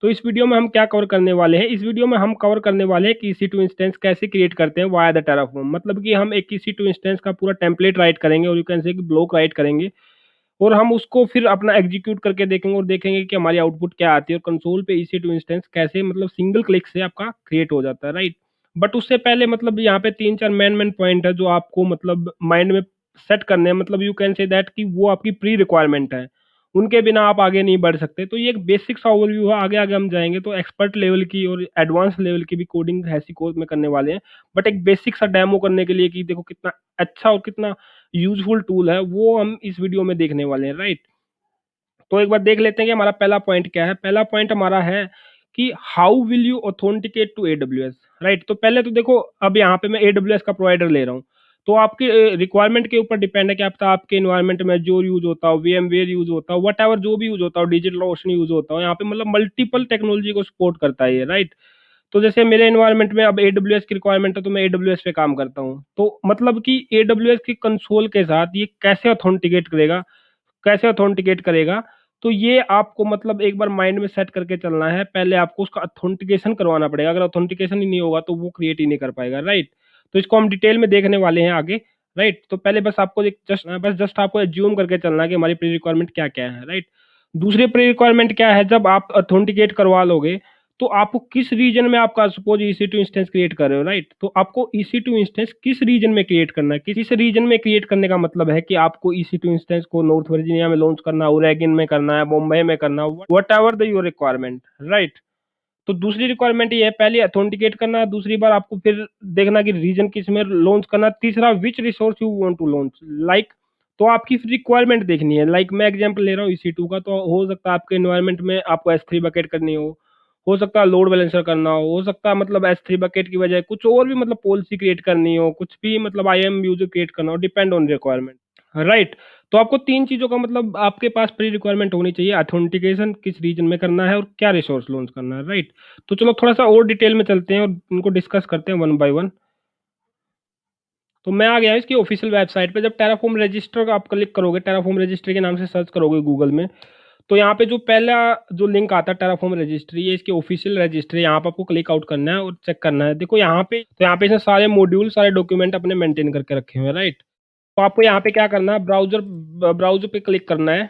तो इस वीडियो में हम क्या कवर करने वाले हैं, इस वीडियो में हम कवर करने वाले हैं कि EC2 इंस्टेंस कैसे क्रिएट करते हैं वाया द टेराफॉर्म। मतलब कि हम एक EC2 इंस्टेंस का पूरा टेम्पलेट राइट करेंगे और यू कैन से कि ब्लॉक राइट करेंगे और हम उसको फिर अपना एग्जीक्यूट करके देखेंगे और देखेंगे कि हमारी आउटपुट क्या आती है और कंसोल पे EC2 इंस्टेंस कैसे मतलब सिंगल क्लिक से आपका क्रिएट हो जाता है, राइट। बट उससे पहले मतलब यहाँ पे 3-4 मेन पॉइंट है जो आपको मतलब माइंड में सेट करने हैं। मतलब यू कैन से दैट कि वो आपकी प्री रिक्वायरमेंट है, उनके बिना आप आगे नहीं बढ़ सकते। तो ये एक बेसिक सा ओवरव्यू है, आगे आगे हम जाएंगे तो एक्सपर्ट लेवल की और एडवांस लेवल की भी कोडिंग ऐसी कोर्स में करने वाले हैं। बट एक बेसिक सा डेमो करने के लिए कि देखो कितना अच्छा और कितना यूजफुल टूल है, वो हम इस वीडियो में देखने वाले हैं, राइट। तो एक बार देख लेते हैं कि हमारा पहला पॉइंट क्या है। पहला पॉइंट हमारा है कि how will you authenticate to AWS, right. तो पहले तो देखो, अब यहाँ पे मैं AWS का प्रोवाइडर ले रहा हूँ, तो आपके रिक्वायरमेंट के ऊपर डिपेंड है कि आपके इन्वायरमेंट में जो यूज होता हो, VMware यूज होता हो, वट एवर जो भी यूज होता हो, डिजिटल ओशन यूज होता हो, यहाँ पे मतलब मल्टीपल टेक्नोलॉजी को सपोर्ट करता है ये, राइट। तो जैसे मेरे इन्वायरमेंट में अब AWS की रिक्वायरमेंट है तो मैं AWS पे काम करता हूँ। तो मतलब कि AWS की कंसोल के साथ ये कैसे ऑथेंटिकेट करेगा, तो ये आपको मतलब एक बार माइंड में सेट करके चलना है। पहले आपको उसका ऑथेंटिकेशन करवाना पड़ेगा, अगर ऑथेंटिकेशन ही नहीं होगा तो वो क्रिएट ही नहीं कर पाएगा, राइट। तो इसको हम डिटेल में देखने वाले हैं आगे, राइट। तो पहले बस आपको जस्ट आपको एज्यूम करके चलना है कि हमारी प्री रिक्वायरमेंट क्या क्या है, राइट। दूसरी प्री रिक्वायरमेंट क्या है, जब आप ऑथेंटिकेट करवा लोगे तो आपको किस रीजन में आपका सपोज EC2 इंस्टेंस क्रिएट कर रहे हो, राइट। तो आपको EC2 इंस्टेंस किस रीजन में क्रिएट करना है, किस रीजन में क्रिएट करने का मतलब है कि आपको EC2 इंस्टेंस को नॉर्थ वर्जीनिया में लॉन्च करना है, ओरेगन में करना है, बॉम्बे में करना है, what ever the your requirement, right. तो दूसरी रिक्वायरमेंट ये है, पहले ऑथेंटिकेट करना है, दूसरी बार आपको फिर देखना कि रीजन किस में लॉन्च करना है, तीसरा which resource you want to launch, like. तो आपकी रिक्वायरमेंट देखनी है, लाइक मैं एग्जांपल ले रहा हूँ EC2 का, तो हो सकता है आपके एनवायरनमेंट में आपको S3 बकेट करनी हो सकता है लोड बैलेंसर करना हो सकता है मतलब S3 बकेट की बजाय कुछ और भी मतलब पॉलिसी क्रिएट करनी हो, कुछ भी मतलब IAM यूजर क्रिएट करना हो, डिपेंड ऑन रिक्वायरमेंट, राइट। तो आपको तीन चीजों का मतलब आपके पास प्री रिक्वायरमेंट होनी चाहिए, ऑथेंटिकेशन किस रीजन में करना है और क्या रिसोर्स लॉन्च करना है, राइट। तो चलो थोड़ा सा और डिटेल में चलते हैं और इनको डिस्कस करते हैं वन बाय वन। तो मैं आ गया इसकी ऑफिशियल वेबसाइट पे। जब टेराफॉर्म रजिस्टर आप क्लिक करोगे, टेराफॉर्म रजिस्ट्री के नाम से सर्च करोगे गूगल में, तो यहाँ पे जो पहला जो लिंक आता है टेराफॉर्म रजिस्ट्री, ये इसकी ऑफिशियल रजिस्ट्री, यहाँ पे आपको क्लिक आउट करना है और चेक करना है। देखो यहाँ पे, तो यहाँ पे इसने सारे मॉड्यूल सारे डॉक्यूमेंट अपने मेंटेन करके रखे हुए हैं, राइट। तो आपको यहाँ पे क्या करना है, ब्राउजर पे क्लिक करना है।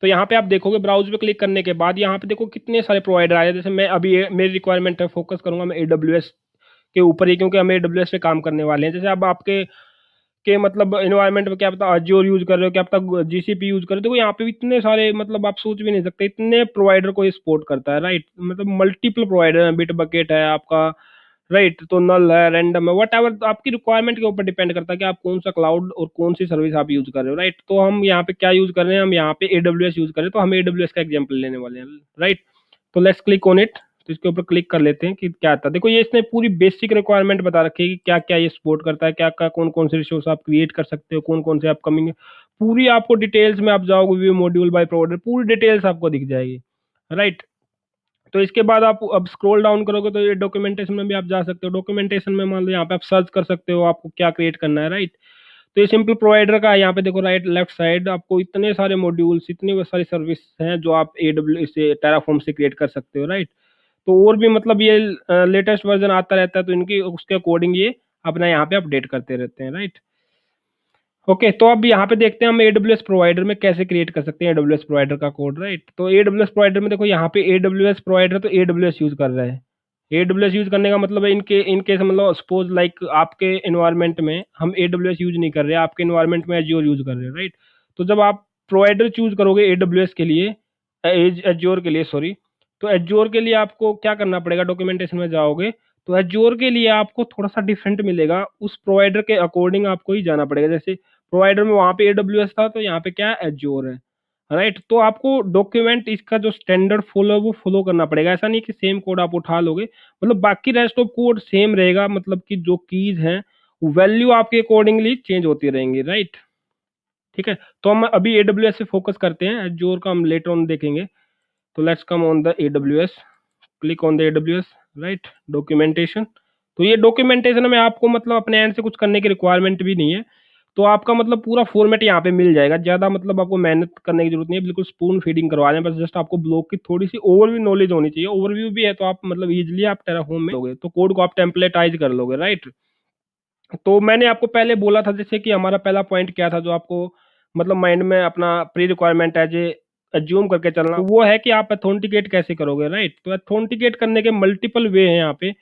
तो यहाँ पे आप देखोगे ब्राउज पे क्लिक करने के बाद यहाँ पे देखो कितने सारे प्रोवाइडर आए हैं। जैसे मैं अभी मेरी रिक्वायरमेंट है, फोकस करूंगा मैं AWS के ऊपर ही, क्योंकि हम AWS पे काम करने वाले हैं। जैसे अब आपके मतलब एनवायरनमेंट में क्या पता अज्योर यूज कर रहे हो, क्या पता GCP यूज कर रहे हो, देखो यहाँ पे भी इतने सारे मतलब आप सोच भी नहीं सकते इतने प्रोवाइडर को ये सपोर्ट करता है, राइट। मतलब मल्टीपल प्रोवाइडर है, बिट बकेट है आपका, राइट। तो नल है, रैंडम है, वट एवर आपकी रिक्वायरमेंट के ऊपर डिपेंड करता है कि आप कौन सा क्लाउड और कौन सी सर्विस आप यूज कर रहे हो, राइट। तो हम यहाँ पे क्या यूज कर रहे हैं, हम यहाँ पे AWS यूज कर रहे हैं, तो हम AWS का एग्जाम्पल लेने वाले हैं, राइट। तो लेट्स क्लिक ऑन इट। तो इसके ऊपर क्लिक कर लेते हैं कि क्या आता है। देखो ये इसने पूरी बेसिक रिक्वायरमेंट बता रखी है कि क्या क्या ये सपोर्ट करता है, क्या क्या कौन कौन से रिसोर्स आप क्रिएट कर सकते हो, कौन कौन से अपकमिंग, पूरी आपको डिटेल्स में आप जाओगे व्यू मॉड्यूल बाय प्रोवाइडर, पूरी डिटेल्स आपको दिख जाएगी, राइट। तो इसके बाद आप अब स्क्रॉल डाउन करोगे तो ये डॉक्यूमेंटेशन में भी आप जा सकते हो। डॉक्यूमेंटेशन में मान लो यहाँ पे आप सर्च कर सकते हो आपको क्या क्रिएट करना है, राइट। तो ये सिंपल प्रोवाइडर का है। यहाँ पे देखो राइट लेफ्ट साइड आपको इतने सारे मॉड्यूल्स, इतनी सारी सर्विस हैं जो आप AWS से टेराफॉर्म से क्रिएट कर सकते हो, राइट। तो और भी मतलब ये लेटेस्ट वर्जन आता रहता है, तो इनकी उसके अकॉर्डिंग ये अपना यहाँ पे अपडेट करते रहते हैं, राइट। ओके, तो अब यहाँ पे देखते हैं हम AWS प्रोवाइडर में कैसे क्रिएट कर सकते हैं AWS प्रोवाइडर का कोड, राइट। तो AWS प्रोवाइडर में देखो यहाँ पे AWS प्रोवाइडर तो AWS यूज कर रहा है। AWS यूज करने का मतलब है इनके मतलब सपोज लाइक आपके एनवायरनमेंट में हम AWS यूज नहीं कर रहे, आपके एनवायरनमेंट में Azure यूज कर रहे हैं, राइट। तो जब आप प्रोवाइडर चूज करोगे AWS के लिए, Azure के लिए सॉरी, तो Azure के लिए आपको क्या करना पड़ेगा, डॉक्यूमेंटेशन में जाओगे तो Azure के लिए आपको थोड़ा सा डिफरेंट मिलेगा, उस प्रोवाइडर के अकॉर्डिंग आपको ही जाना पड़ेगा। जैसे प्रोवाइडर में वहां पे AWS था तो यहाँ पे क्या है Azure है, राइट। तो आपको डॉक्यूमेंट इसका जो स्टैंडर्ड फॉलो है वो फॉलो करना पड़ेगा। ऐसा नहीं कि सेम कोड आप उठा लोगे, मतलब बाकी रेस्ट ऑफ कोड सेम रहेगा, मतलब कि जो कीज हैं वैल्यू आपके अकॉर्डिंगली चेंज होती रहेंगी, राइट। ठीक है, तो हम अभी AWS से फोकस करते हैं, Azure का हम लेटर ऑन देखेंगे। तो let's come on the AWS, click on the AWS, right. Documentation, तो ये डॉक्यूमेंटेशन में आपको मतलब अपने एंड से कुछ करने की रिक्वायरमेंट भी नहीं है। तो आपका मतलब पूरा फॉर्मेट यहाँ पे मिल जाएगा। ज़्यादा मतलब आपको मेहनत करने की जरूरत नहीं है, बिल्कुल स्पून फीडिंग करवा रहे हैं, बस जस्ट आपको ब्लॉक की थोड़ी सी ओवरव्यू नॉलेज होनी चाहिए। ओवरव्यू भी है तो आप मतलब इजीली आप टेराफॉर्म में लोगे, तो कोड को आप टेम्पलेटाइज कर लोगे, राइट। तो मैंने आपको पहले बोला था जैसे कि हमारा पहला पॉइंट क्या था, जो आपको मतलब माइंड में अपना pre requirement as a assume करके चलना, तो वो है कि आप अथेंटिकेट कैसे करोगे, राइट। तो अथेंटिकेट करने के मल्टीपल वे हैं यहाँ पे।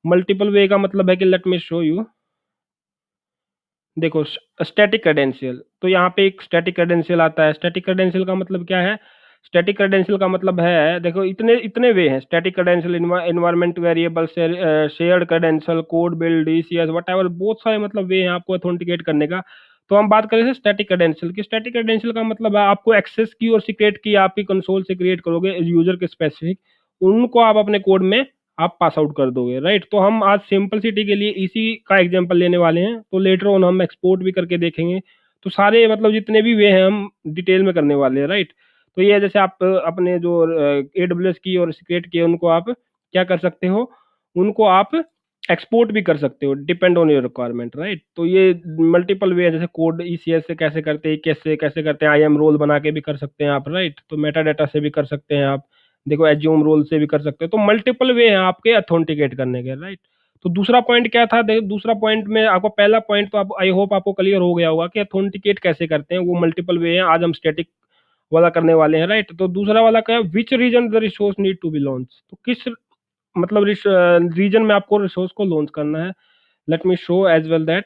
मल्टीपल वे का मतलब है कि लेट मी शो यू। देखो, स्टैटिक क्रेडेंशियल, तो यहाँ पे एक स्टैटिक क्रेडेंशियल आता है। स्टैटिक क्रेडेंशियल का मतलब क्या है? स्टैटिक क्रेडेंशियल का मतलब है, देखो इतने इतने वे हैं। Static credential, environment variable, shared credential, code build, ECS, what बहुत सारे मतलब वे हैं आपको अथेंटिकेट करने का। तो हम बात करें स्टैटिक क्रेडेंशियल की। स्टैटिक क्रेडेंशियल का मतलब है आपको एक्सेस की और सीक्रेट की आपकी कंसोल से क्रिएट करोगे यूजर के स्पेसिफिक, उनको आप अपने कोड में आप पास आउट कर दोगे, राइट। तो हम आज सिंपलिसिटी के लिए इसी का एग्जांपल लेने वाले हैं, तो लेटर ऑन हम एक्सपोर्ट भी करके देखेंगे। तो सारे मतलब जितने भी वे हैं हम डिटेल में करने वाले हैं, राइट। तो ये जैसे आप अपने जो AWS की और सीक्रेट की उनको आप क्या कर सकते हो, उनको आप एक्सपोर्ट भी कर सकते हो, depend on your requirement, right. तो ये मल्टीपल वे है, जैसे कोड ECS से कैसे करते हैं, कैसे कैसे करते हैं, IAM रोल बना के भी कर सकते हैं आप, राइट। तो मेटा डाटा से भी कर सकते हैं आप, देखो एज्यूम रोल से भी कर सकते हो। तो मल्टीपल वे हैं आपके अथेंटिकेट करने के, राइट। तो दूसरा पॉइंट क्या था? दूसरा पॉइंट में आपको, पहला पॉइंट तो आप आई होप आपको क्लियर हो गया होगा कि अथेंटिकेट कैसे करते हैं, वो मल्टीपल वे हैं। आज हम स्टैटिक वाला करने वाले हैं, राइट। तो दूसरा वाला क्या है? Which region the resource need to be launch, तो किस मतलब रीजन में आपको रिसोर्स को लॉन्च करना है। Let me show as well that.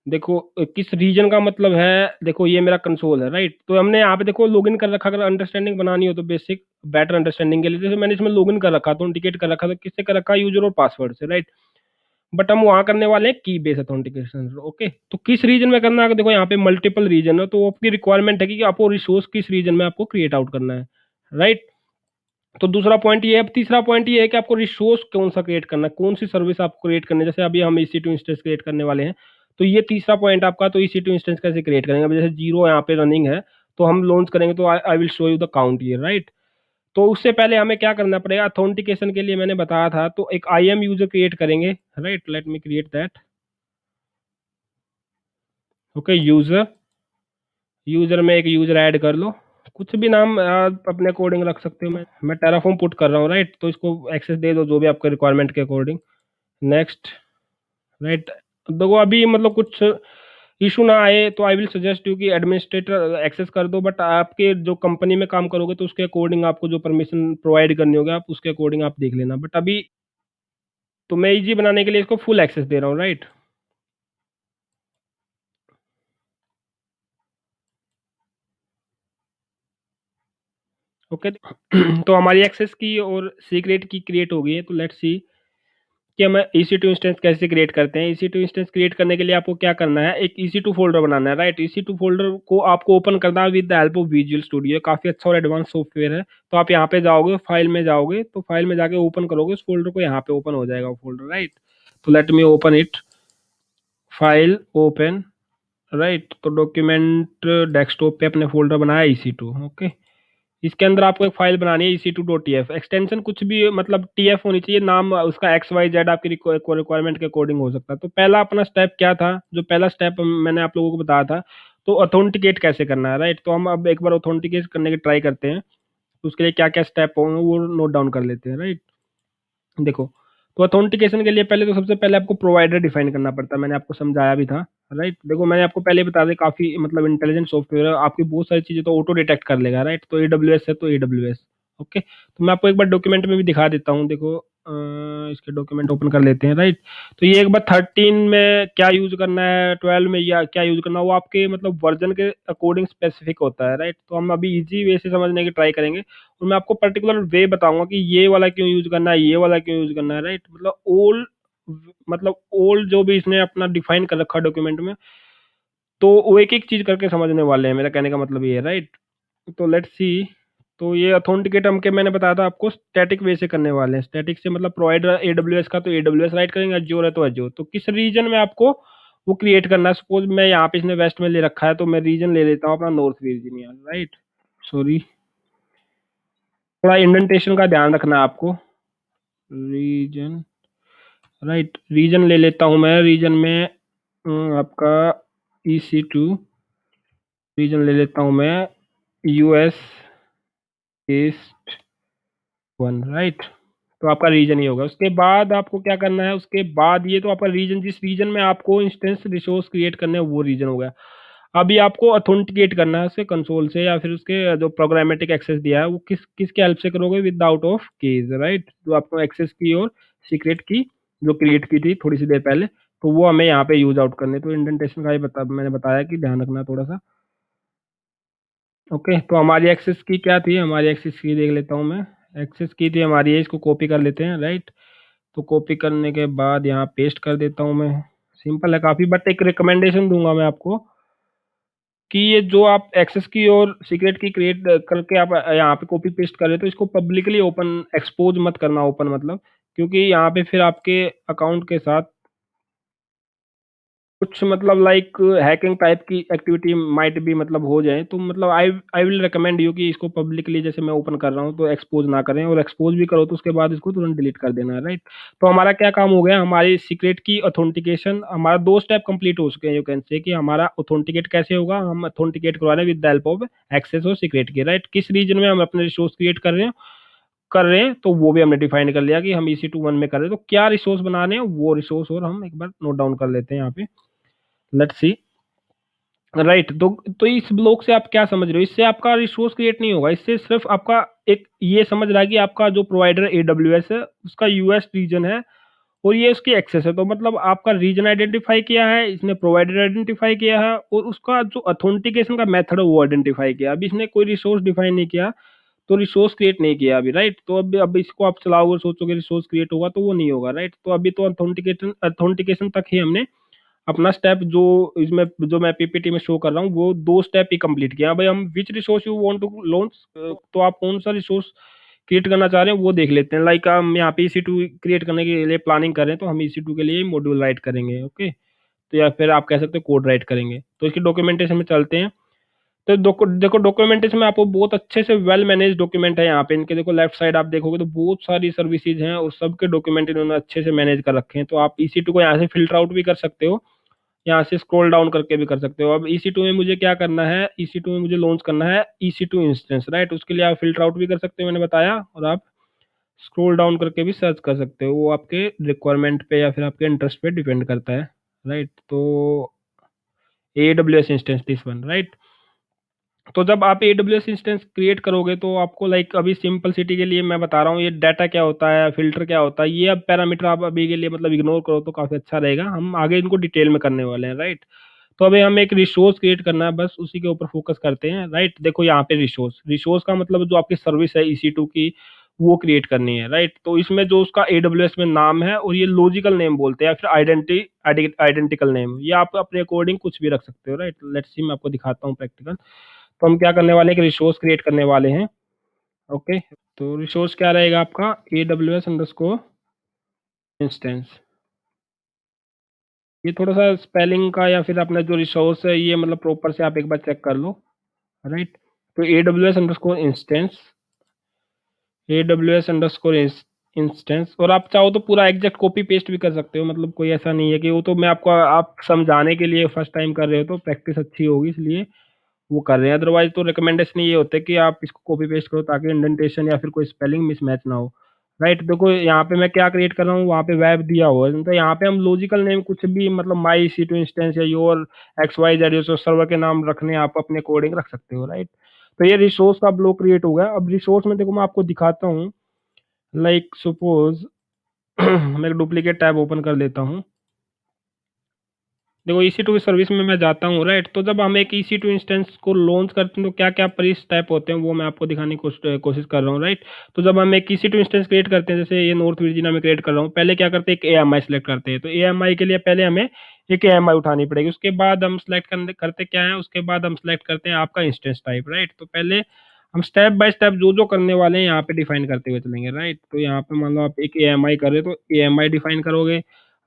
देखो किस रीजन का मतलब है, देखो ये मेरा कंसोल है, राइट। तो हमने यहाँ पे देखो लॉगिन कर रखा, अगर अंडरस्टैंडिंग बनानी हो तो बेसिक बेटर अंडरस्टैंडिंग के लिए, जैसे मैंने इसमें लॉगिन कर रखा, तो इंडिकेट कर रखा, तो किससे कर रखा? यूजर और पासवर्ड से, राइट। बट हम वहाँ करने वाले हैं की बेस ऑथेंटिकेशन, ओके। तो किस रीजन में करना है? देखो यहाँ पे मल्टीपल रीजन है, तो आपकी रिक्वायरमेंट है कि आपको रिसोर्स किस रीजन में आपको क्रिएट आउट करना है, राइट। तो दूसरा पॉइंट ये है। अब तीसरा पॉइंट ये है कि आपको रिसोर्स कौन सा क्रिएट करना है, कौन सी सर्विस आपको क्रिएट करनी है। जैसे अभी हम EC2 इंस्टेंस क्रिएट करने वाले हैं, तो ये तीसरा पॉइंट आपका। तो EC2 इंस्टेंस कैसे क्रिएट करेंगे? अभी जैसे 0 यहाँ पे रनिंग है, तो हम लॉन्च करेंगे, तो I will show you the count ये, राइट। तो उससे पहले हमें क्या करना पड़ेगा? अथेंटिकेशन के लिए मैंने बताया था, तो एक IAM यूजर क्रिएट करेंगे, right. Let me create that, okay. User, user में एक यूजर ऐड कर लो, कुछ भी नाम आप अपने अकॉर्डिंग रख सकते हो। मैं टेराफॉर्म पुट कर रहा हूँ, राइट। तो इसको एक्सेस दे दो जो भी आपके रिक्वायरमेंट के अकॉर्डिंग। Next, right. देखो अभी मतलब कुछ इशू ना आए तो आई विल सजेस्ट यू कि एडमिनिस्ट्रेटर एक्सेस कर दो, बट आपके जो कंपनी में काम करोगे तो उसके अकॉर्डिंग आपको जो परमिशन प्रोवाइड करनी होगी, आप उसके अकॉर्डिंग आप देख लेना। बट अभी तो मैं इजी बनाने के लिए इसको फुल एक्सेस दे रहा हूँ, राइट। ओके। तो हमारी एक्सेस की और सीक्रेट की क्रिएट हो गई है। तो लेट्स सी कि हम EC2 इंस्टेंस कैसे क्रिएट करते हैं। EC2 इंस्टेंस क्रिएट करने के लिए आपको क्या करना है? एक EC2 फोल्डर बनाना है, राइट। EC2 फोल्डर को आपको ओपन करना है with the help of visual studio, काफी अच्छा और एडवांस सॉफ्टवेयर है। तो आप यहाँ पे जाओगे, फाइल में जाओगे, तो फाइल में जाके ओपन करोगे उस फोल्डर को, यहाँ पे ओपन हो जाएगा वो फोल्डर, राइट। तो let me open it, file open, right. तो डॉक्यूमेंट डेस्कटॉप पे अपने फोल्डर बनाया EC2, ओके। इसके अंदर आपको एक फाइल बनानी है EC2.tf, एक्सटेंशन कुछ भी मतलब TF होनी चाहिए, नाम उसका XYZ आपकी रिक्वायरमेंट के अकॉर्डिंग हो सकता है। तो पहला अपना स्टेप क्या था? जो पहला स्टेप मैंने आप लोगों को बताया था, तो ऑथेंटिकेट कैसे करना है, राइट। तो हम अब एक बार ऑथेंटिकेट करने की ट्राई करते हैं, तो उसके लिए क्या क्या स्टेप होंगे वो नोट डाउन कर लेते हैं, राइट। देखो, तो ऑथेंटिकेशन के लिए पहले तो सबसे पहले आपको प्रोवाइडर डिफाइन करना पड़ता है, मैंने आपको समझाया भी था, राइट। देखो मैंने आपको पहले बता दिया, काफी मतलब इंटेलिजेंट सॉफ्टवेयर है, आपकी बहुत सारी चीजें तो ऑटो डिटेक्ट कर लेगा, राइट। तो AWS है तो AWS, ओके। तो मैं आपको एक बार डॉक्यूमेंट में भी दिखा देता हूँ, देखो इसके डॉक्यूमेंट ओपन कर लेते हैं, राइट। तो ये एक बार 13 में क्या यूज करना है, 12 में या क्या यूज करना है, वो आपके मतलब वर्जन के अकॉर्डिंग स्पेसिफिक होता है, राइट। तो हम अभी इजी वे से समझने की ट्राई करेंगे, और मैं आपको पर्टिकुलर वे बताऊंगा कि ये वाला क्यों यूज करना है, ये वाला क्यों यूज करना है, राइट। मतलब ओल्ड जो भी इसने अपना डिफाइन कर रखा डॉक्यूमेंट में, तो वो एक एक चीज करके समझने वाले हैं, मेरा कहने का मतलब ये है, राइट। तो लेट्स सी। तो ये अथेंटिकेट हम के मैंने बताया था आपको स्टैटिक वे से करने वाले हैं। स्टैटिक से मतलब प्रोवाइडर AWS का तो AWS राइट करेंगे, अज्योर है तो अज्योर। तो किस रीजन में आपको वो क्रिएट करना है? सपोज मैं यहाँ पे इसने वेस्ट में ले रखा है, तो मैं रीजन ले लेता हूँ अपना नॉर्थ वर्जीनिया, राइट। सॉरी, थोड़ा इंडेंटेशन का ध्यान रखना है आपको। Reason, right. रीजन ले लेता हूँ मैं, रीजन में आपका EC2 रीजन ले लेता हूँ मैं, US ईस्ट 1, राइट। तो आपका रीजन ही होगा। उसके बाद आपको क्या करना है, उसके बाद ये तो आपका रीजन, जिस रीजन में आपको इंस्टेंस रिसोर्स क्रिएट करने हैं वो रीजन हो गया। अभी आपको ऑथेंटिकेट करना है उससे कंसोल से, या फिर उसके जो प्रोग्रामेटिक एक्सेस दिया है वो किसके हेल्प से करोगे, विदाउट ऑफ कीज, राइट। जो आपको एक्सेस की और सीक्रेट की जो क्रिएट की थी थोड़ी सी देर पहले, तो वो हमें यहाँ पे यूज आउट करने। तो इंडेंटेशन का ही मैंने बताया कि ध्यान रखना थोड़ा सा। ओके, तो हमारी एक्सेस की क्या थी, हमारी एक्सेस की देख लेता हूँ मैं। एक्सेस की थी हमारी है, इसको कॉपी कर लेते हैं, राइट। तो कॉपी करने के बाद यहाँ पेस्ट कर देता हूँ मैं। सिंपल है काफ़ी, बट एक रिकमेंडेशन दूंगा मैं आपको कि ये जो आप एक्सेस की और सीक्रेट की क्रिएट करके आप यहाँ पे कॉपी पेस्ट कर रहे हो, तो इसको पब्लिकली ओपन एक्सपोज मत करना, ओपन मतलब, क्योंकि यहाँ पे फिर आपके अकाउंट के साथ कुछ मतलब लाइक हैकिंग टाइप की एक्टिविटी माइट भी मतलब हो जाए। तो मतलब आई आई विल रिकमेंड यू कि इसको पब्लिकली जैसे मैं ओपन कर रहा हूँ तो एक्सपोज ना करें, और एक्सपोज भी करो तो उसके बाद इसको तुरंत डिलीट कर देना है, राइट। तो हमारा क्या काम हो गया, हमारी सीक्रेट की ऑथेंटिकेशन, हमारा 2 स्टेप कंप्लीट हो चुके हैं। यू कैन से कि हमारा ऑथेंटिकेट कैसे होगा, हम ऑथेंटिकेट करवा रहे हैं with the help of access और सीक्रेट की, राइट। किस रीजन में हम अपने रिसोर्स क्रिएट कर रहे हैं तो वो भी हमने डिफाइन कर लिया कि हम EC2 1 में कर रहे हैं। तो क्या रिसोर्स बना रहे हैं वो रिसोर्स और हम एक बार नोट डाउन कर लेते हैं यहाँ पे। Let's see, right. तो इस ब्लॉक से आप क्या समझ रहे हो, इससे आपका रिसोर्स क्रिएट नहीं होगा, इससे सिर्फ आपका एक ये समझ रहा है कि आपका जो प्रोवाइडर AWS है उसका US रीजन है और ये उसकी एक्सेस है। तो मतलब आपका रीजन आइडेंटिफाई किया है इसने, प्रोवाइडर आइडेंटिफाई किया है, और उसका जो अथेंटिकेशन का मेथड है वो आइडेंटिफाई किया। अभी इसने कोई रिसोर्स डिफाइन नहीं किया, तो रिसोर्स क्रिएट नहीं किया अभी, राइट। तो अब इसको आप चलाओगे सोचोगे रिसोर्स क्रिएट होगा, तो वो नहीं होगा, राइट। तो अभी तो अथेंटिकेशन तक ही हमने अपना स्टेप जो इसमें जो मैं PPT में शो कर रहा हूँ वो 2 स्टेप ही कंप्लीट किया। भाई हम which resource you want to launch, तो आप कौन सा रिसोर्स क्रिएट करना चाह रहे हैं वो देख लेते हैं। लाइक हम यहाँ पे EC2 क्रिएट करने के लिए प्लानिंग कर रहे हैं, तो हम EC2 के लिए मॉड्यूल राइट करेंगे, ओके। तो या फिर आप कह सकते हो कोड राइट करेंगे। तो इसकी डॉक्यूमेंटेशन में चलते हैं। तो देखो डॉक्यूमेंटेशन में आपको बहुत अच्छे से वेल मैनेज डॉक्यूमेंट है यहाँ पे। इनके देखो लेफ्ट साइड आप देखोगे तो बहुत सारी सर्विसेज हैं और सबके डॉक्यूमेंट इन्होंने अच्छे से मैनेज कर रखे हैं। तो आप EC2 को यहाँ से फिल्टर आउट भी कर सकते हो, यहाँ से स्क्रॉल डाउन करके भी कर सकते हो। अब EC2 में मुझे क्या करना है, EC2 में मुझे लॉन्च करना है EC2 इंस्टेंस, राइट। उसके लिए आप फिल्टर आउट भी कर सकते हो मैंने बताया, और आप स्क्रॉल डाउन करके भी सर्च कर सकते हो। वो आपके रिक्वायरमेंट पे या फिर आपके इंटरेस्ट पे डिपेंड करता है, राइट। तो AWS instance this one, right. तो जब आप AWS इंस्टेंस क्रिएट करोगे तो आपको लाइक अभी सिंपल सिटी के लिए मैं बता रहा हूँ ये डाटा क्या होता है, फिल्टर क्या होता है, ये अब पैरामीटर आप अभी के लिए मतलब इग्नोर करो तो काफ़ी अच्छा रहेगा। हम आगे इनको डिटेल में करने वाले हैं, राइट। तो अभी हमें एक रिसोर्स क्रिएट करना है, बस उसी के ऊपर फोकस करते हैं, राइट। देखो यहाँ पे रिसोर्स रिसोर्स का मतलब जो आपकी सर्विस है EC2 की वो क्रिएट करनी है, राइट। तो इसमें जो उसका AWS में नाम है और ये लॉजिकल नेम बोलते हैं या फिर आइडेंटिकल नेम, ये आप अपने अकॉर्डिंग कुछ भी रख सकते हो, राइट। लेट्स सी मैं आपको दिखाता हूँ प्रैक्टिकल। तो हम क्या करने वाले हैं कि रिसोर्स क्रिएट करने वाले हैं, ओके। तो रिसोर्स क्या रहेगा आपका, AWS अंडरस्कोर इंस्टेंस। ये थोड़ा सा स्पेलिंग का या फिर अपना जो रिसोर्स है ये मतलब प्रॉपर से आप एक बार चेक कर लो, राइट। तो AWS अंडरस्कोर इंस्टेंस, और आप चाहो तो पूरा एग्जैक्ट कॉपी पेस्ट भी कर सकते हो, मतलब कोई ऐसा नहीं है कि वो तो मैं आपको आप समझाने के लिए फर्स्ट टाइम कर रहे हो तो प्रैक्टिस अच्छी होगी इसलिए वो कर रहे हैं। अदरवाइज तो रिकमेंडेशन ये होता है कि आप इसको कॉपी पेस्ट करो ताकि इंडेंटेशन या फिर कोई स्पेलिंग मिसमैच ना हो, राइट। देखो यहाँ पे मैं क्या क्रिएट कर रहा हूँ, वहाँ पे वेब दिया हुआ है, तो यहाँ पे हम लॉजिकल नेम कुछ भी मतलब माई EC2 इंस्टेंस या योर XYZ जो सर्वर के नाम रखने हैं आप अपने कोडिंग रख सकते हो, राइट। तो ये रिसोर्स का ब्लॉक क्रिएट हो गया। अब रिसोर्स में देखो मैं आपको दिखाता हूँ, लाइक सपोज मैं एक डुप्लीकेट टैब ओपन कर लेता हूँ। देखो EC2 की सर्विस में मैं जाता हूँ, राइट। तो जब हम एक EC2 इंस्टेंस को लॉन्च करते हैं तो क्या क्या प्री स्टेप होते हैं वो मैं आपको दिखाने की कोशिश कर रहा हूँ, राइट। तो जब हम एक EC2 इंस्टेंस क्रिएट करते हैं, जैसे ये नॉर्थ वर्जीनिया में क्रिएट कर रहा हूँ, पहले क्या करते हैं, एक AMI सेलेक्ट करते हैं। तो AMI के लिए पहले हमें एक AMI उठानी पड़ेगी, उसके बाद हम सेलेक्ट करते क्या है, उसके बाद हम सेलेक्ट करते हैं आपका इंस्टेंस टाइप, राइट। तो पहले हम स्टेप बाय स्टेप जो जो करने वाले हैं यहाँ पे डिफाइन करते हुए चलेंगे, राइट। तो यहाँ पे मान लो आप एक AMI कर रहे हो तो AMI डिफाइन करोगे,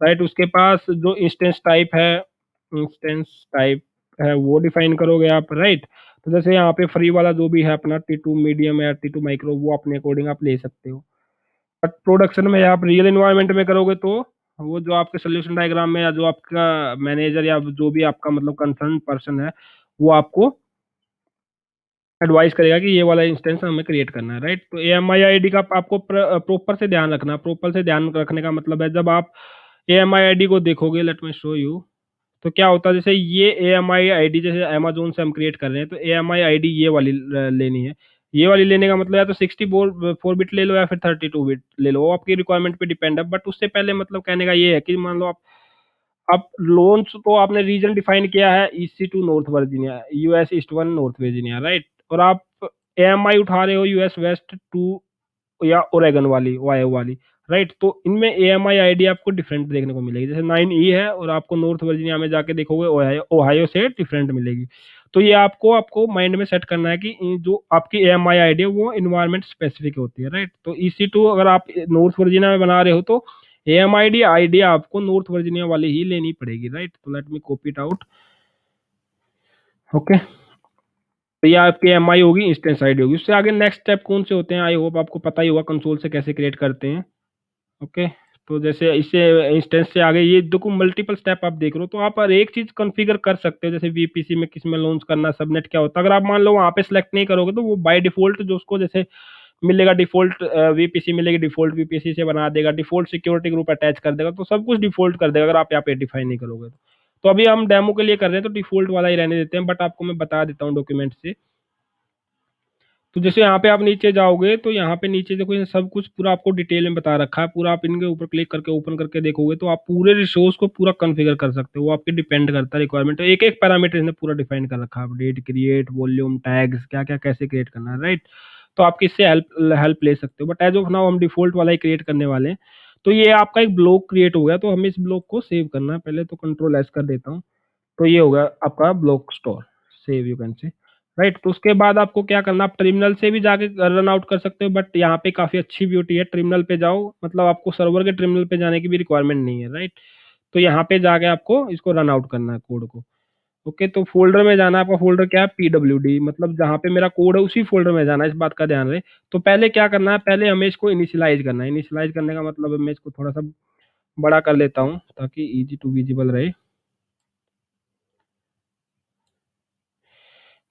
राइट। उसके पास जो इंस्टेंस टाइप है वो डिफाइन करोगे आप, राइट। तो जैसे यहाँ पे फ्री वाला जो भी है अपना T2 मीडियम या T2 माइक्रो वो अपने अकॉर्डिंग आप ले सकते हो। बट प्रोडक्शन में आप रियल इन्वायरमेंट में करोगे तो वो जो आपके सोल्यूशन डायग्राम में, या जो आपका मैनेजर या जो भी आपका मतलब कंसर्न पर्सन है, वो आपको एडवाइस करेगा कि ये वाला इंस्टेंस हमें क्रिएट करना है, राइट। तो एएमआई आईडी का आपको प्रॉपर से ध्यान रखना। प्रॉपर से ध्यान रखने का मतलब है, जब आप एएमआई आईडी को देखोगे, लेट मी शो यू, तो क्या होता है, जैसे ये एएमआई आईडी जैसे अमेजोन से हम क्रिएट कर रहे हैं, तो एएमआई आईडी ये वाली लेनी है। ये वाली लेने का मतलब या तो 64 बिट ले लो या फिर 32 बिट ले लो, वो आपकी रिक्वायरमेंट पे डिपेंड है। बट उससे पहले मतलब कहने का ये है कि मान लो आप लोन्स, तो आपने रीजन डिफाइन किया है EC2 north Virginia, US east 1 north Virginia, right. और आप एएमआई उठा रहे हो यूएस वेस्ट 2 या ओरेगन वाली, ओहायो वाली, राइट। तो इनमें एएमआई आईडी आपको डिफरेंट देखने को मिलेगी। जैसे 9E है और आपको नॉर्थ वर्जीनिया में जाके देखोगे ओहायो ओहायो से डिफरेंट मिलेगी। तो ये आपको आपको माइंड में सेट करना है कि जो आपकी एएमआई आईडी है वो इन्वायरमेंट स्पेसिफिक होती है, राइट। तो EC2 अगर आप नॉर्थ वर्जीनिया में बना रहे हो तो एएमआईडी आईडी आपको नॉर्थ वर्जीनिया वाली ही लेनी पड़ेगी, राइट। तो let me copy it out, okay. तो ये आपकी एमआई होगी, इंस्टेंस आईडी होगी। उससे आगे नेक्स्ट स्टेप कौन से होते हैं, आई होप आपको पता ही होगा कंसोल से कैसे क्रिएट करते हैं, ओके। तो जैसे इससे इंस्टेंस से आगे ये देखो मल्टीपल स्टेप आप देख रहे हो, तो आप हर एक चीज कॉन्फ़िगर कर सकते हो। जैसे वीपीसी में किस में लॉन्च करना, सबनेट क्या होता है। अगर आप मान लो वहाँ पे सिलेक्ट नहीं करोगे तो वो बाय डिफॉल्ट जो उसको जैसे मिलेगा, डिफॉल्ट वीपीसी मिलेगी, डिफॉल्ट वीपीसी से बना देगा, डिफॉल्ट सिक्योरिटी ग्रुप अटैच कर देगा, तो सब कुछ डिफॉल्ट कर देगा अगर आप यहाँ पे डिफाइन नहीं करोगे तो अभी हम डेमो के लिए कर रहे हैं तो डिफॉल्ट वाला ही रहने देते हैं, बट आपको मैं बता देता हूँ डॉक्यूमेंट से। तो जैसे यहाँ पे आप नीचे जाओगे तो यहाँ पे नीचे देखो ये सब कुछ पूरा आपको डिटेल में बता रखा है पूरा। आप इनके ऊपर क्लिक करके ओपन करके देखोगे तो आप पूरे रिसोर्स को पूरा कॉन्फ़िगर कर सकते हो। वो आपके डिपेंड करता है रिक्वायरमेंट, तो एक एक पैरामीटर इसने पूरा डिफाइन कर रखा है, अपडेट, क्रिएट, वॉल्यूम, टैग्स, क्या क्या कैसे क्रिएट करना है, राइट। तो आप किससे हेल्प ले सकते हो, बट एज ऑफ नाउ हम डिफॉल्ट वाला ही क्रिएट करने वाले हैं। तो ये आपका एक ब्लॉक क्रिएट हो गया, तो हमें इस ब्लॉक को सेव करना है। पहले तो Ctrl+S कर देता हूँ, तो ये होगा आपका block store, save you can say, right. तो उसके बाद आपको क्या करना, आप टर्मिनल से भी जाके रन आउट कर सकते हो, बट यहाँ पे काफी अच्छी ब्यूटी है, टर्मिनल पे जाओ, मतलब आपको सर्वर के टर्मिनल पे जाने की भी रिक्वायरमेंट नहीं है, राइट। तो यहाँ पे जाके आपको इसको रन आउट करना है कोड को, ओके। तो फोल्डर में जाना है, आपका फोल्डर क्या है, PWD, मतलब जहाँ पे मेरा कोड है उसी फोल्डर में जाना है, इस बात का ध्यान रहे। तो पहले क्या करना है, पहले हमें इसको इनिशियलाइज करना है। इनिशियलाइज करने का मतलब मैं इसको थोड़ा सा बड़ा कर लेता हूँ ताकि इजी टू विजिबल रहे।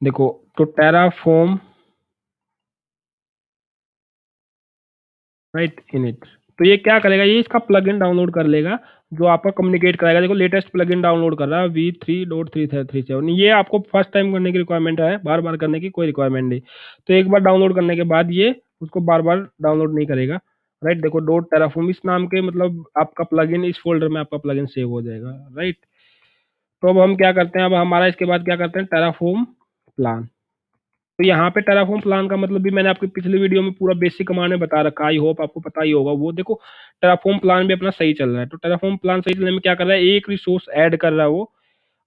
देखो, तो टेराफॉर्म, राइट, इनिट, तो ये क्या करेगा, ये इसका प्लगइन डाउनलोड कर लेगा जो आपका कम्युनिकेट कराएगा। देखो लेटेस्ट प्लगइन डाउनलोड कर रहा है V3.337, ये आपको फर्स्ट टाइम करने की रिक्वायरमेंट है, बार बार करने की कोई रिक्वायरमेंट नहीं। तो एक बार डाउनलोड करने के बाद ये उसको बार बार डाउनलोड नहीं करेगा, राइट। देखो डॉट टेराफॉर्म इस नाम के मतलब आपका प्लगइन इस फोल्डर में आपका प्लगइन सेव हो जाएगा, राइट। तो अब हम क्या करते हैं, अब हमारा इसके बाद क्या करते हैं, टेराफॉर्म प्लान। तो यहाँ पे टेराफॉर्म प्लान का मतलब भी मैंने आपकी पिछली वीडियो में पूरा बेसिक कमांड में बता रखा है, आई होप आपको पता ही होगा। वो देखो टेराफॉर्म प्लान भी अपना सही चल रहा है। तो टेराफॉर्म प्लान सही चलने में क्या कर रहा है, एक रिसोर्स ऐड कर रहा है वो,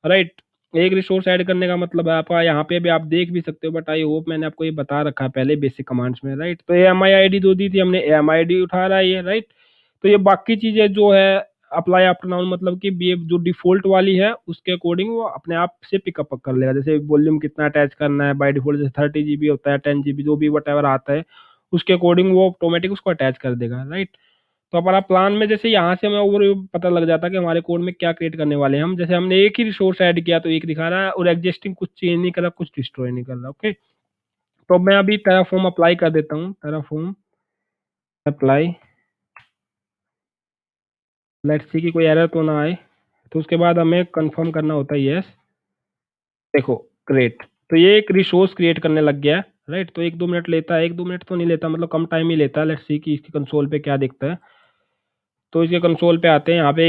राइट। एक रिसोर्स ऐड करने का मतलब है आपका, यहाँ पे भी आप देख भी सकते हो, बट आई होप मैंने आपको ये बता रखा है पहले बेसिक कमांड्स में, राइट। तो AMI ID जो दी थी हमने, AMI ID उठा रहा है ये, राइट। तो ये बाकी चीजें जो है अप्लाई आफ्टर नाउन, मतलब कि ये जो डिफॉल्ट वाली है उसके अकॉर्डिंग वो अपने आप से पिकअप कर लेगा। जैसे वॉल्यूम कितना अटैच करना है, बाय डिफॉल्ट जैसे 30 GB होता है, 10 GB, जो भी वट एवर आता है उसके अकॉर्डिंग वो ऑटोमेटिक उसको अटैच कर देगा, राइट। तो हमारा प्लान में जैसे यहाँ से हमें ओवर पता लग जाता है कि हमारे कोड में क्या क्रिएट करने वाले हैं हम। जैसे हमने एक ही रिसोर्स ऐड किया तो एक दिखा रहा है, और एग्जिस्टिंग कुछ चेंज नहीं कर रहा, कुछ डिस्ट्रॉय नहीं कर रहा, ओके। तो मैं अभी टेराफॉर्म अप्लाई कर देता हूँ, टेराफॉर्म अप्लाई, लेट्स सी कि कोई एरर तो ना आए। तो उसके बाद हमें कंफर्म करना होता है, यस। देखो क्रिएट, तो ये एक रिसोर्स क्रिएट करने लग गया है, राइट। तो 1-2 मिनट लेता है, 1-2 मिनट तो नहीं लेता, मतलब कम टाइम ही लेता है। लेट्स सी कि इसकी कंसोल पे क्या दिखता है। तो इसके कंसोल पे आते हैं, यहाँ पे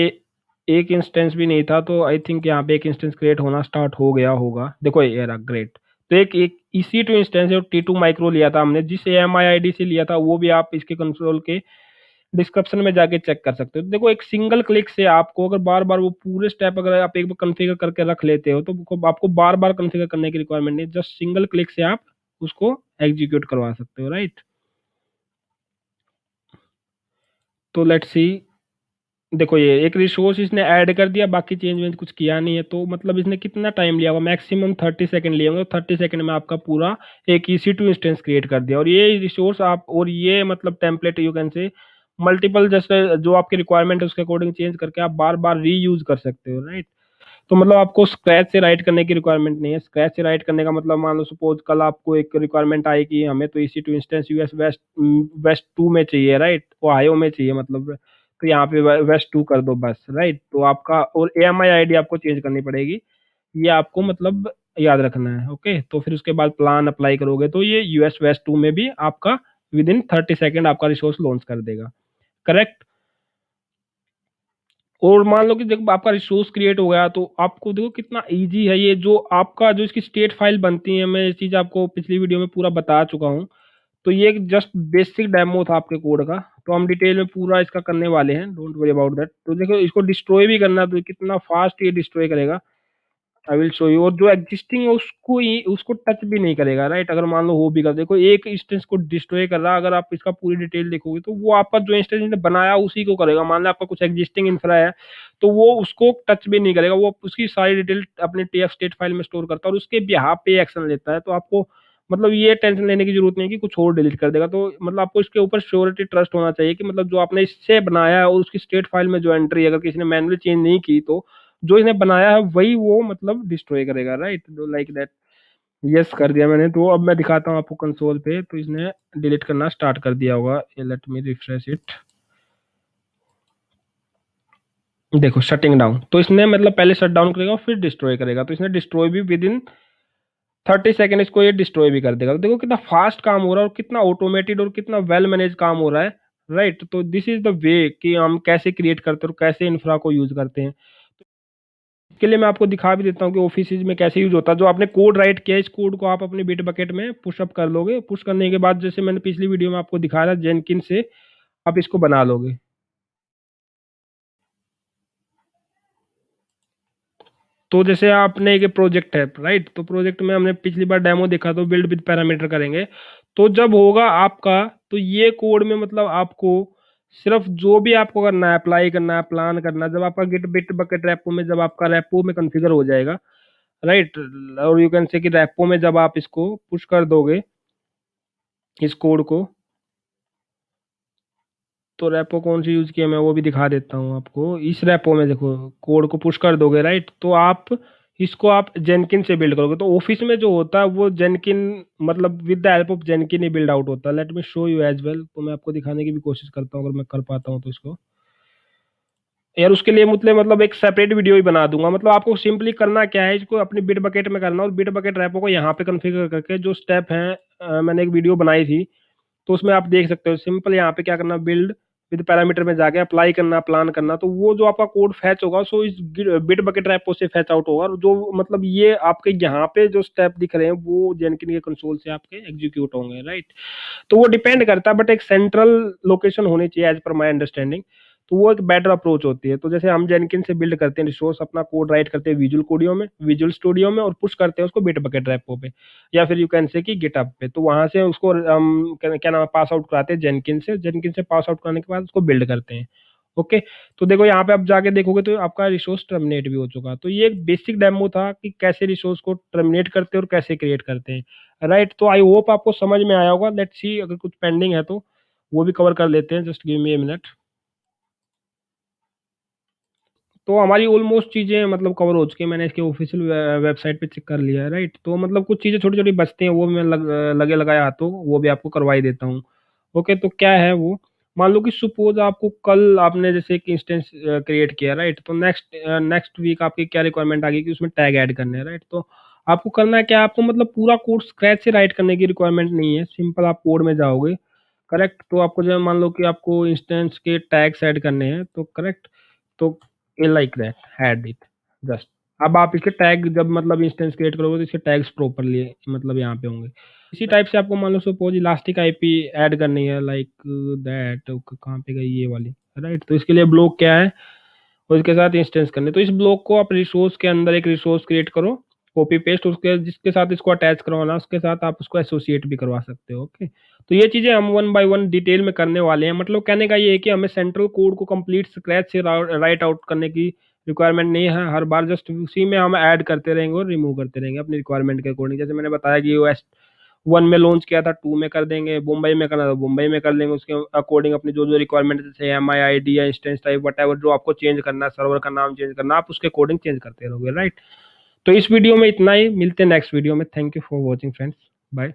एक इंस्टेंस भी नहीं था, तो आई थिंक यहाँ पे एक इंस्टेंस क्रिएट होना स्टार्ट हो गया होगा। देखो ये रहा, ग्रेट। तो एक EC2 इंस्टेंस है, T2 माइक्रो लिया था हमने, जिस AMI ID से लिया था वो भी आप इसके कंसोल के डिस्क्रिप्शन में जाके चेक कर सकते हो। देखो एक सिंगल क्लिक से आपको अगर बार बार वो पूरे स्टेप अगर आप एक बार कॉन्फ़िगर करके रख लेते हो तो आपको बार बार कॉन्फ़िगर करने की रिक्वायरमेंट नहीं, जस्ट सिंगल क्लिक से आप उसको एग्जीक्यूट करवा सकते हो, राइट। तो लेट्स सी, देखो ये एक रिसोर्स इसने ऐड कर दिया, बाकी चेंज वेंज कुछ किया नहीं है। तो मतलब इसने कितना टाइम लिया होगा, मैक्सिमम 30 सेकंड लिए होंगे। 30 सेकंड में आपका पूरा एक EC2 इंस्टेंस क्रिएट कर दिया। और ये रिसोर्स आप, और ये मतलब template you can say, multiple जैसे जो आपकी रिक्वायरमेंट है उसके अकॉर्डिंग चेंज करके आप बार बार रीयूज कर सकते हो, राइट। तो मतलब आपको स्क्रैच से राइट करने की रिक्वायरमेंट नहीं है। स्क्रैच से राइट करने का मतलब मान लो सपोज कल आपको एक रिक्वायरमेंट आई कि हमें तो EC2 instance US waste waste 2 में चाहिए, राइट, ओहायो में चाहिए मतलब, तो यहाँ पे वेस्ट 2 कर दो बस, राइट। तो आपका और AMI आईडी आपको चेंज करनी पड़ेगी, ये आपको मतलब याद रखना है। ओके, तो फिर उसके बाद प्लान अप्लाई करोगे तो ये US वेस्ट 2 में भी आपका विद इन 30 सेकेंड आपका रिसोर्स लॉन्च कर देगा, करेक्ट। और मान लो कि देखो आपका रिसोर्स क्रिएट हो गया, तो आपको देखो कितना इजी है ये, जो आपका जो इसकी स्टेट फाइल बनती है, मैं ये चीज़ आपको पिछली वीडियो में पूरा बता चुका हूँ। तो ये एक जस्ट बेसिक डेमो था आपके कोड का, तो हम डिटेल में पूरा इसका करने वाले हैं, डोंट वरी अबाउट दैट। तो देखो इसको डिस्ट्रॉय भी करना है, तो कितना फास्ट ये डिस्ट्रॉय करेगा, आई विल शो यू। और जो एग्जिस्टिंग है उसको ही उसको टच भी नहीं करेगा, राइट। अगर मान लो हो भी कर, देखो एक इंस्टेंस को डिस्ट्रॉय कर रहा, अगर आप इसका पूरी डिटेल देखोगे तो वो आपका जो इंस्टेंस ने बनाया उसी को करेगा। मान लो आपका कुछ एग्जिस्टिंग इंफ्रा है तो वो उसको टच भी नहीं करेगा, वो उसकी सारी डिटेल अपने TF स्टेट फाइल में स्टोर करता है और उसके बिहाफ पे एक्शन लेता है। तो आपको मतलब ये टेंशन लेने की जरूरत नहीं है कि कुछ और डिलीट कर देगा। तो मतलब आपको इसके ऊपर श्योरिटी ट्रस्ट होना चाहिए कि मतलब जो आपने इससे बनाया है और उसकी स्टेट फाइल में जो एंट्री अगर किसी ने मैनुअली चेंज नहीं की तो जो इसने बनाया है वही वो मतलब डिस्ट्रॉय करेगा, राइट, लाइक दैट। यस कर दिया मैंने। तो अब मैं दिखाता हूँ आपको कंसोल पे, तो इसने डिलीट करना स्टार्ट कर दिया होगा। Let me refresh it. देखो शटिंग डाउन, तो इसने मतलब पहले शट डाउन करेगा फिर डिस्ट्रॉय करेगा। तो इसने डिस्ट्रॉय भी विद इन 30 सेकेंड इसको ये डिस्ट्रॉय भी कर देगा। तो देखो कितना फास्ट काम हो रहा है और कितना ऑटोमेटेड और कितना वेल मैनेज काम हो रहा है, राइट। तो दिस इज द वे कि हम कैसे क्रिएट करते हैं और कैसे इंफ्रा को यूज करते हैं। इसके लिए मैं आपको दिखा भी देता हूँ कि ऑफिस में कैसे यूज होता है। जो आपने कोड राइट किया है इस कोड को आप अपने बिट बकेट में पुशअप कर लोगे। पुश करने के बाद जैसे मैंने पिछली वीडियो में आपको दिखाया था जेनकिन से आप इसको बना लोगे। तो जैसे आपने एक प्रोजेक्ट है, राइट, तो प्रोजेक्ट में हमने पिछली बार डेमो देखा तो बिल्ड विद पैरामीटर करेंगे। तो जब होगा आपका, तो ये कोड में मतलब आपको सिर्फ जो भी आपको करना है, अप्लाई करना है, प्लान करना है, जब आपका गिट बिट बकेट रेपो में जब आपका रेपो में कॉन्फ़िगर हो जाएगा, राइट, और यू कैन से कि रेपो में जब आप इसको पुश कर दोगे इस कोड को, तो रेपो कौन सी यूज किया मैं वो भी दिखा देता हूँ आपको। इस रेपो में देखो कोड को पुश कर दोगे, राइट, तो आप इसको आप जेनकिन से बिल्ड करोगे। तो ऑफिस में जो होता है वो जेनकिन मतलब with the help of Jenkins ही बिल्ड आउट होता है। Let me show you as well. तो मैं आपको दिखाने की भी कोशिश करता हूँ अगर मैं कर पाता हूँ तो इसको। यार उसके लिए मतलब एक सेपरेट वीडियो ही बना दूंगा। मतलब आपको सिंपली करना क्या है, इसको अपनी बिट बकेट में करना और बिट बकेट रेपो को यहाँ पे कॉन्फ़िगर करके जो स्टेप है मैंने एक वीडियो बनाई थी तो उसमें आप देख सकते हो। सिंपल यहाँ पे क्या करना, बिल्ड विद पैरामीटर में जाके अप्लाई करना, प्लान करना, तो वो जो आपका कोड फैच होगा सो इस बिट बकेट रेपो से फैच आउट होगा। और जो मतलब ये आपके यहाँ पे जो स्टेप दिख रहे हैं वो जेनकिन के कंसोल से आपके एग्जीक्यूट होंगे, राइट। तो वो डिपेंड करता है, बट एक सेंट्रल लोकेशन होनी चाहिए एज पर माई अंडरस्टैंडिंग। तो वो एक बेटर अप्रोच होती है। तो जैसे हम जेनकिन से बिल्ड करते हैं रिसोर्स, अपना कोड राइट करते हैं विजुअल स्टूडियो में और पुश करते हैं उसको बिट बकेट रेपो पे या फिर यू कैन से कि गिटहब पे। तो वहां से उसको हम क्या नाम पास आउट कराते हैं जेनकिन से पास आउट कराने के बाद उसको बिल्ड करते हैं। ओके, तो देखो यहाँ पे आप जाके देखोगे तो आपका रिसोर्स टर्मिनेट भी हो चुका। तो ये एक बेसिक डेमो था कि कैसे रिसोर्स को टर्मिनेट करते हैं और कैसे क्रिएट करते हैं, राइट। तो आई होप आपको समझ में आया होगा। लेट्स सी अगर कुछ पेंडिंग है तो वो भी कवर कर लेते हैं। Just give me a minute. तो हमारी ऑलमोस्ट चीज़ें मतलब कवर हो चुकी है। मैंने इसके ऑफिशियल वेबसाइट पे चेक कर लिया है, राइट। तो मतलब कुछ चीज़ें छोटी छोटी बचती हैं वो भी मैं लगे लगाए हाथों वो भी आपको करवा ही देता हूँ। ओके, तो क्या है वो, मान लो कि सपोज आपको कल आपने जैसे एक इंस्टेंस क्रिएट किया, राइट। तो नेक्स्ट नेक्स्ट वीक आपकी क्या रिक्वायरमेंट आ गई कि उसमें टैग ऐड करने हैं, राइट। तो आपको करना है क्या, आपको मतलब पूरा कोड स्क्रैच से राइट करने की रिक्वायरमेंट नहीं है। सिंपल आप कोड में जाओगे, करेक्ट। तो आपको जो मान लो कि आपको इंस्टेंस के टैग्स ऐड करने हैं, तो करेक्ट, तो ये like that add it just. अब आप इसके टैग जब मतलब इंस्टेंस क्रिएट करोगे तो इसके टैग्स प्रॉपरली मतलब यहाँ पे होंगे। इसी टाइप से आपको मान लो सपोज इलास्टिक आईपी ऐड करनी है, लाइक दैट, कहाँ पे गई ये वाली, राइट। तो इसके लिए ब्लॉक क्या है और इसके साथ इंस्टेंस करने, तो इस ब्लॉक को आप रिसोर्स के अंदर एक रिसोर्स क्रिएट करो, कॉपी पेस्ट उसके जिसके साथ इसको अटैच करवाना उसके साथ आप उसको एसोसिएट भी करवा सकते हो। ओके, तो ये चीजें हम वन बाय वन डिटेल में करने वाले हैं। मतलब कहने का ये है कि हमें सेंट्रल कोड को कंप्लीट स्क्रैच से राइट आउट करने की रिक्वायरमेंट नहीं है। हर बार जस्ट उसी में हम ऐड करते रहेंगे और रिमूव करते रहेंगे अपनी रिक्वायरमेंट के अकॉर्डिंग। जैसे मैंने बताया कि 1 में लॉन्च किया था 2 में कर देंगे, मुंबई में करना था मुंबई में कर लेंगे, उसके अकॉर्डिंग अपनी जो जो रिक्वायरमेंट जैसे MIID या इंस्टेंस टाइप वट जो आपको चेंज करना है, सर्वर का नाम चेंज करना, आप उसके अकॉर्डिंग चेंज करते रहोगे, राइट। तो इस वीडियो में इतना ही, मिलते हैं नेक्स्ट वीडियो में। Thank you for watching friends, bye.